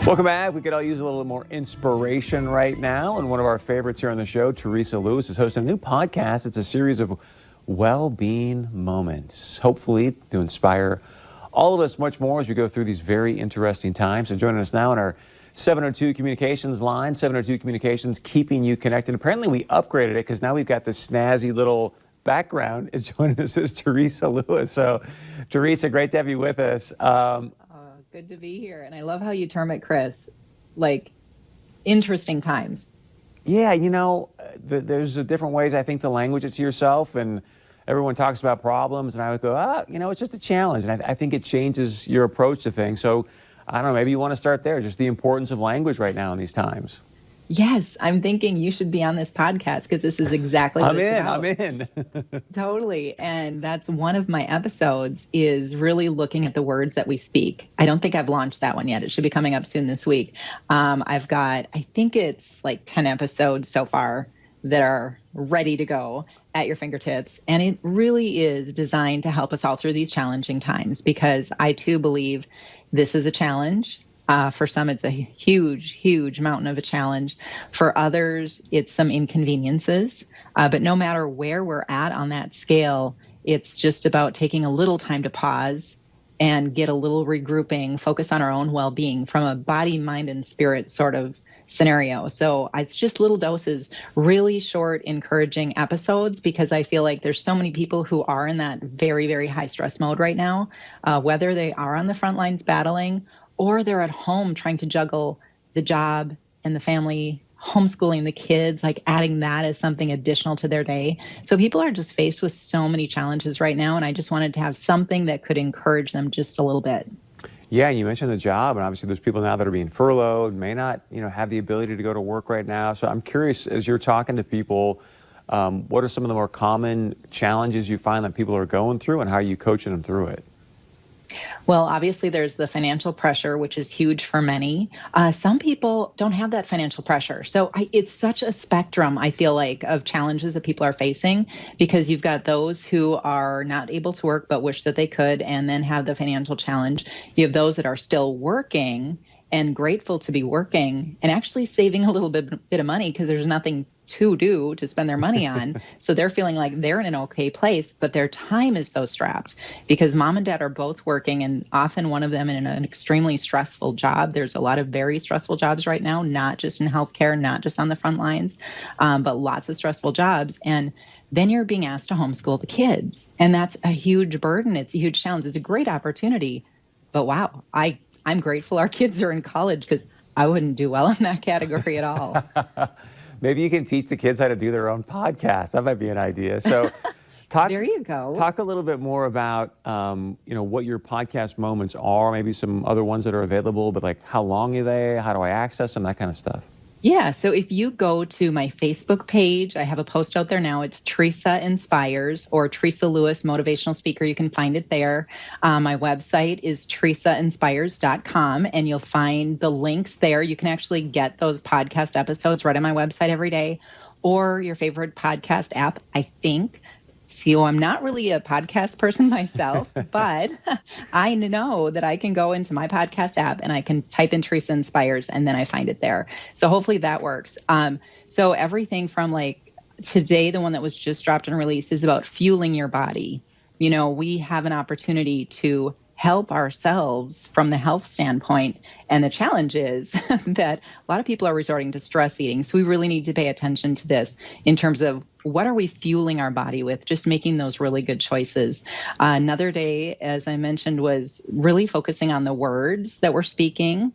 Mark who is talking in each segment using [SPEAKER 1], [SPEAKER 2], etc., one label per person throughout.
[SPEAKER 1] Welcome back. We could all use a little more inspiration right now. And one of our favorites here on the show, Teresa Lewis, is hosting a new podcast. It's a series of well-being moments, hopefully to inspire all of us much more as we go through these very interesting times. So joining us now on our 702 Communications line, 702 Communications, keeping you connected. Apparently we upgraded it because now we've got this snazzy little background. Is joining us is Teresa Lewis. So Teresa, great to have you with us.
[SPEAKER 2] Good to be here. And I love how you term it, Chris, like interesting times.
[SPEAKER 1] Yeah, there's different ways I think to language it to yourself, and everyone talks about problems, and I would go, it's just a challenge. And I think it changes your approach to things. So I don't know, maybe you want to start there, just the importance of language right now in these times.
[SPEAKER 2] Yes, I'm thinking you should be on this podcast because this is exactly what it's about.
[SPEAKER 1] I'm in.
[SPEAKER 2] Totally. And that's one of my episodes, is really looking at the words that we speak. I don't think I've launched that one yet. It should be coming up soon this week. I've got, I think it's like 10 episodes so far that are ready to go at your fingertips. And it really is designed to help us all through these challenging times, because I too believe this is a challenge. For some, it's a huge, huge mountain of a challenge. For others, it's some inconveniences. But no matter where we're at on that scale, it's just about taking a little time to pause and get a little regrouping, focus on our own well-being from a body, mind, and spirit sort of scenario. So it's just little doses, really short, encouraging episodes, because I feel like there's so many people who are in that very, very high stress mode right now, whether they are on the front lines battling or they're at home trying to juggle the job and the family, homeschooling the kids, like adding that as something additional to their day. So people are just faced with so many challenges right now, and I just wanted to have something that could encourage them just a little bit.
[SPEAKER 1] Yeah, you mentioned the job, and obviously there's people now that are being furloughed, may not, have the ability to go to work right now. So I'm curious, as you're talking to people, what are some of the more common challenges you find that people are going through, and how are you coaching them through it?
[SPEAKER 2] Well, obviously, there's the financial pressure, which is huge for many. Some people don't have that financial pressure. So it's such a spectrum, I feel like, of challenges that people are facing, because you've got those who are not able to work but wish that they could, and then have the financial challenge. You have those that are still working and grateful to be working and actually saving a little bit of money because there's nothing to do to spend their money on. So they're feeling like they're in an okay place, but their time is so strapped because mom and dad are both working, and often one of them in an extremely stressful job. There's a lot of very stressful jobs right now, not just in healthcare, not just on the front lines, but lots of stressful jobs. And then you're being asked to homeschool the kids. And that's a huge burden. It's a huge challenge. It's a great opportunity. But wow, I'm grateful our kids are in college, because I wouldn't do well in that category at all.
[SPEAKER 1] Maybe you can teach the kids how to do their own podcast. That might be an idea. So
[SPEAKER 2] there you go.
[SPEAKER 1] Talk a little bit more about, what your podcast moments are, maybe some other ones that are available, but like how long are they? How do I access them? That kind of stuff.
[SPEAKER 2] Yeah. So if you go to my Facebook page, I have a post out there now. It's Teresa Inspires, or Teresa Lewis Motivational Speaker. You can find it there. My website is TeresaInspires.com, and you'll find the links there. You can actually get those podcast episodes right on my website every day, or your favorite podcast app, I think. So I'm not really a podcast person myself, but I know that I can go into my podcast app and I can type in Teresa Inspires, and then I find it there. So hopefully that works. So everything from like today, the one that was just dropped and released, is about fueling your body. We have an opportunity to help ourselves from the health standpoint. And the challenge is that a lot of people are resorting to stress eating. So we really need to pay attention to this in terms of what are we fueling our body with, just making those really good choices. Another day, as I mentioned, was really focusing on the words that we're speaking.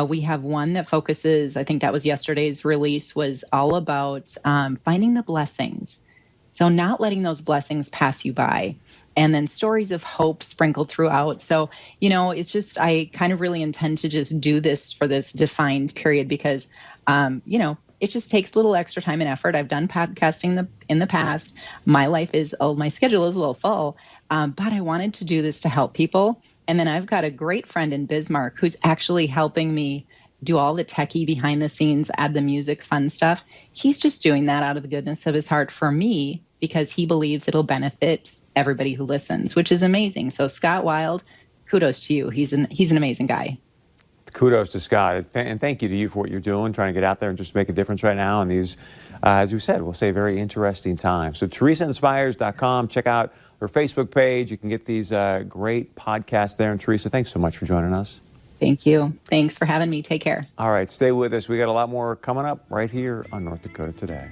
[SPEAKER 2] We have one that focuses, I think that was yesterday's release, was all about finding the blessings. So not letting those blessings pass you by. And then stories of hope sprinkled throughout. So, it's just, I kind of really intend to just do this for this defined period because, it just takes a little extra time and effort. I've done podcasting in the past. My schedule is a little full, but I wanted to do this to help people. And then I've got a great friend in Bismarck who's actually helping me do all the techie behind the scenes, add the music, fun stuff. He's just doing that out of the goodness of his heart for me because he believes it'll benefit everybody who listens, which is amazing. So Scott Wild, kudos to you. He's an amazing guy.
[SPEAKER 1] Kudos to Scott, and thank you to you for what you're doing, trying to get out there and just make a difference right now in these, as we said, we'll say very interesting times. So TeresaInspires.com, check out her Facebook page. You can get these great podcasts there. And Teresa, thanks so much for joining us.
[SPEAKER 2] Thank you. Thanks for having me. Take care.
[SPEAKER 1] All right, stay with us. We got a lot more coming up right here on North Dakota Today.